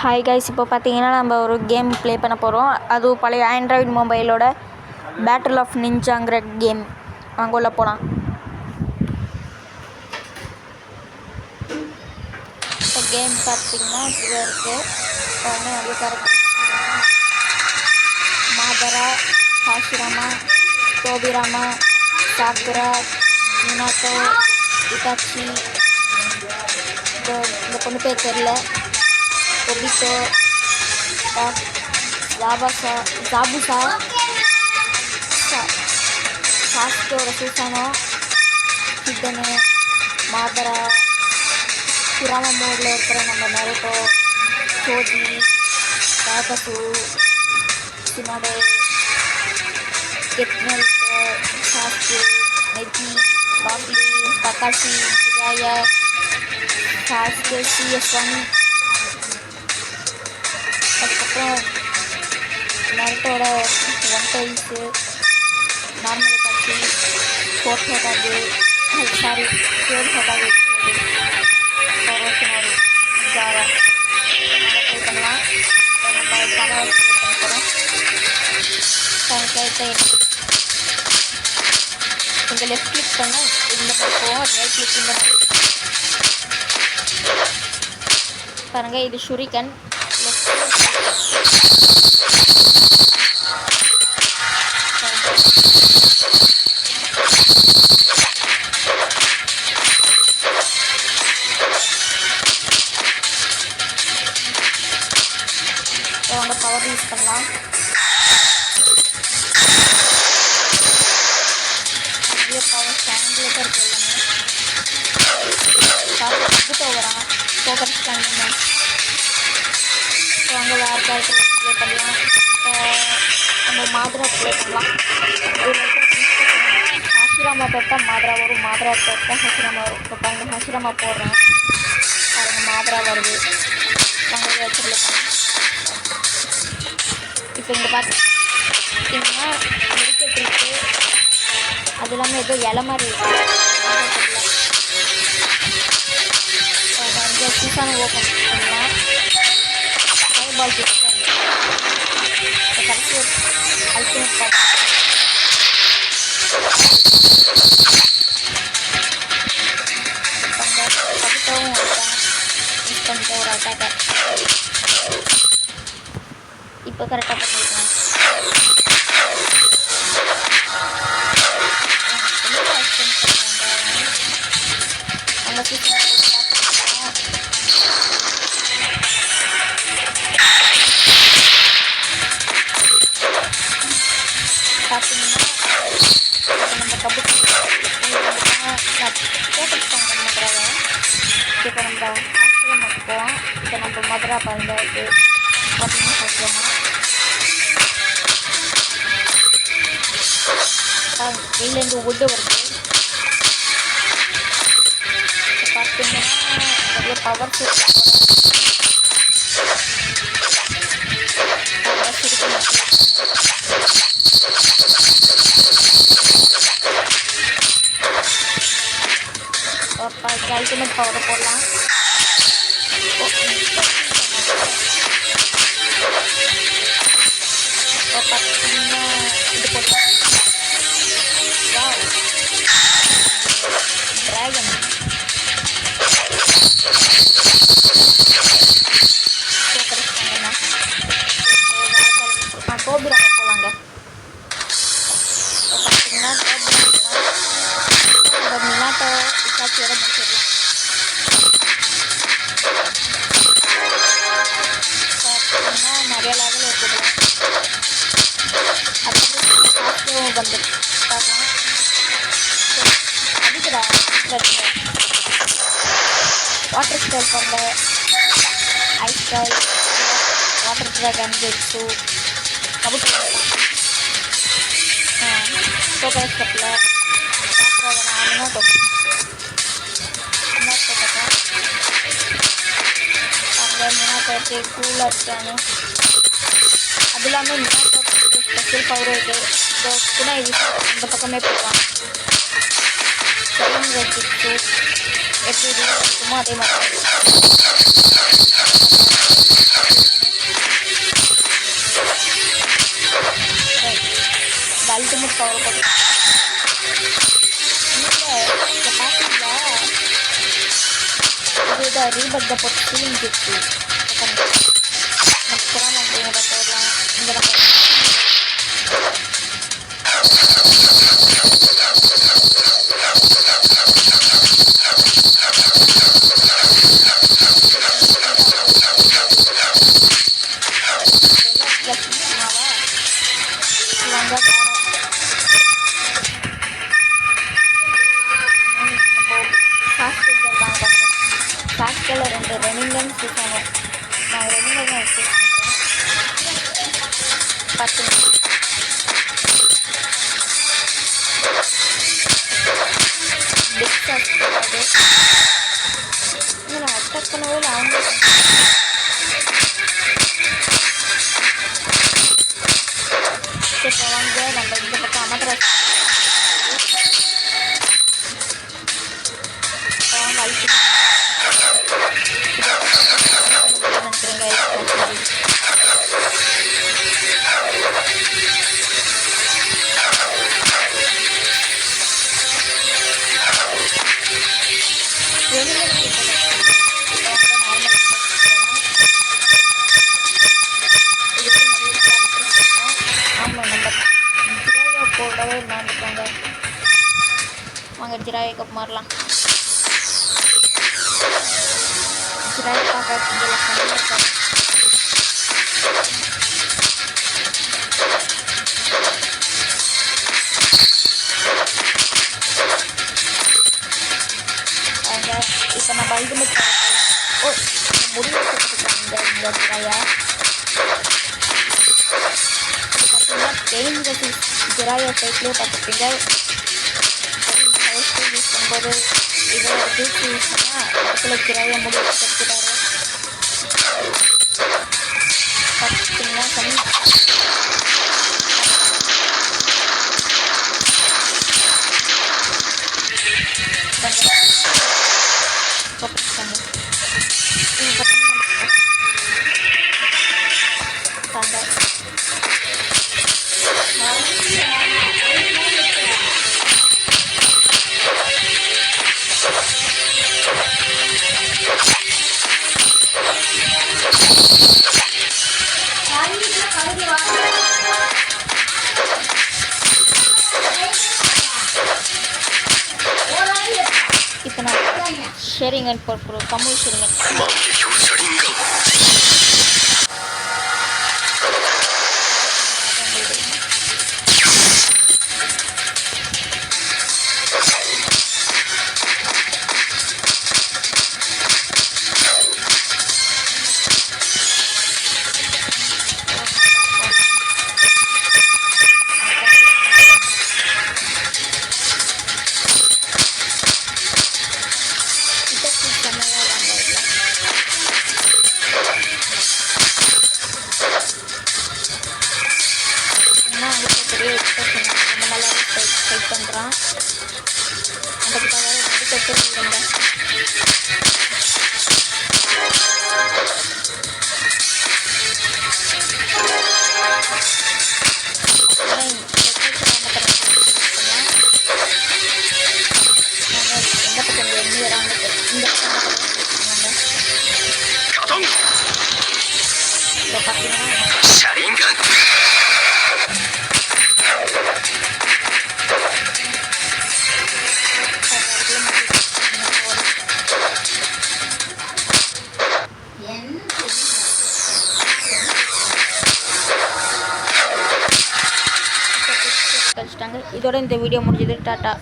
Hi guys, இப்போ பார்த்தீங்கன்னா நம்ம ஒரு கேம் ப்ளே பண்ண போகிறோம். அதுவும் பழைய ஆண்ட்ராய்டு மொபைலோட பேட்டில் ஆஃப் நிஞ்சாங்கிற கேம். அங்கே உள்ள போகலாம். இப்போ கேம் பார்த்தீங்கன்னா இப்படிதான் இருக்குது. உடனே வந்து correct மாதரா, Hashirama, டோபிராமா, Sakura, Minato, Itachi, இந்த பொண்ணு பேர் தெரியல, ஒபிட்டோ, ஜாபுசா, சாஸ்கோட சூசானோ, ஹிடனு, மாதரா, கிராம மோடில் இருக்கிற நம்ம நருட்டோ, சோஜி, டாகசு, சினோடே, கெட்னல்டோ, சாஸ்கே, நெஜி, பாப்லி, தக்காஷி, ஜிராயா, சாஸ்கே, CS1. அதுக்கப்புறம் நருட்டோட ஒன் டைஸு, நார்மல் காட்சி, ஃபோர்த் ஹோட்டாது, சாரி தேர்ட் ஹோட்டாது, ரோஷினாரு, ஜாரா ட்ரை பண்ணலாம். நம்ம ஜாரா ட்ரை பண்ண போகிறோம். இங்கே லெஃப்ட் கிளிக் பண்ணால் இந்த மாதிரி போவோம், ரைட் கிளிக் இந்த மாதிரி பாருங்கள். இது ஷுரிகன். அவங்க பவர் யூஸ் பண்ணலாம். நிறைய பவர் ஸ்டாண்டில் தான் இருக்குது. எல்லாமே பார்த்து வரான் ஃபோக்கஸ் ஸ்டாண்ட். ஸோ அங்கே வேறு கேரக்டர் ப்ளே பண்ணலாம். நம்ம மாத்ரா ப்ளே பண்ணலாம். ஹாஷிராமா தொட்டால் மாத்ரா வரும், மாத்ரா தொட்டால் ஹாஷிராமா வரும். இப்போ பாருங்கள், ஹாஷிராமா போடுறேன் பாருங்கள், மாத்ரா வருது. நாங்கள் இதை வச்சு ப்ளே பண்ணலாம். இப்போ இங்கே பார்த்தீங்கன்னா மெடிக்கெட் இருக்குது. அது இல்லாமல் ஏதோ இலை மாதிரி இருக்குது. இங்கே சீசானை ஓப்பன் பண்ணலாம். ஃபைவ் பால் பிடிச்சி இப்போ கடைசி ஒரு அல்டிமேட் பார்த்து கவிதாவும் இருக்கான். யூஸ் பண்ணிட்டு ஒரு அட்டாக்கை இப்போ கரெக்டாக பண்ணிக்கலாம். அந்த சீசன் பார்த்தீங்கன்னா நம்ம கபடி ஃபோக்கஸ் பண்ண மாத்திராங்க. இப்போ நம்ம ஹாஸ்பிட்டல் போவோம். இப்போ நம்ம மதுரா பறந்தாச்சு பார்த்தீங்கன்னா ஹாஸ்பிட்டல் வெளிலேருந்து உட்டு வருது. இப்போ பார்த்தீங்கன்னா நிறைய பவர் அல்டிமேட் பவர் போடலாம். இப்போ பார்த்தீங்கன்னா இது போட்டோம். ட்ராகன் டோபிராமா போகலாங்க. இப்போ பார்த்தீங்கன்னா டோபிராமா மினாட்டோ இட்டாச்சியோட முடிச்சிடலாம். பார்த்தீங்கன்னா நிறைய லெவல் இருக்குது. அப்புறம் வந்து பார்க்கலாம். அதுக்குடா வாட்டர் ஸ்டைல் பண்ண ஐஸ் ஸ்டைல், வாட்டர் ட்ராகன், ஜெட்ஸு கபடி கோகனட் கப்பில் மினாட்டோ கூலாக இருக்கானு. அது இல்லாமல் மினாட்டோ ஸ்பெஷல் பவர் இருக்குது. இப்போ கூட இந்த பக்கமே போகலாம். செவன் ஜெட்ஸு எப்படி இருக்குமோ அதே மாதிரி ரீபட் த போட்டு ஃபீலிங் கிஃப்ட் நெக்ஸ்ட் டைம் அப்படிங்கிற போடலாம். இந்த நம்ம ஃபேஸ்டில் 2 ரெனிங்கன் யூஸ் ஆகும். நான் ரெனிங்கன் யூஸ் பண்ணுறேன். 10 பிக் சாஸ்து நான் அட்டாக் பண்ணவே இல்லை. அவங்க வாங்க நம்ம இந்த பக்கம் அமர்ற போடவே மாட்டாங்க. வாங்க ஜிராயை கப் மாறலாம். ஜிராயை பார்க்க இப்போ நம்ம அல்டிமேட் ஓ முடிவு இந்த ஜிராயா பார்த்தீங்கன்னா ஜிராயா சைட்லேயே பார்த்துப்பீங்க. யூஸ் பண்ணும்போது இதை தூக்கி யூஸ் பண்ணால் இடத்துல ஜிராயா முடிவு கற்றுக்கிறாரு. பார்த்தீங்கன்னா இப்போ நான் ஷேரிங்கன் போட்டுருவோம். தமிழ் ஷேரிங்கன் பண்ணுறான். அதுக்கு தவிர மெடிக்கல் இல்லைங்க. எந்த பக்கம் எண்ணி வராங்க இந்த இதை பார்த்தீங்கன்னா இதோட இந்த வீடியோ முடிஞ்சது. டாட்டா.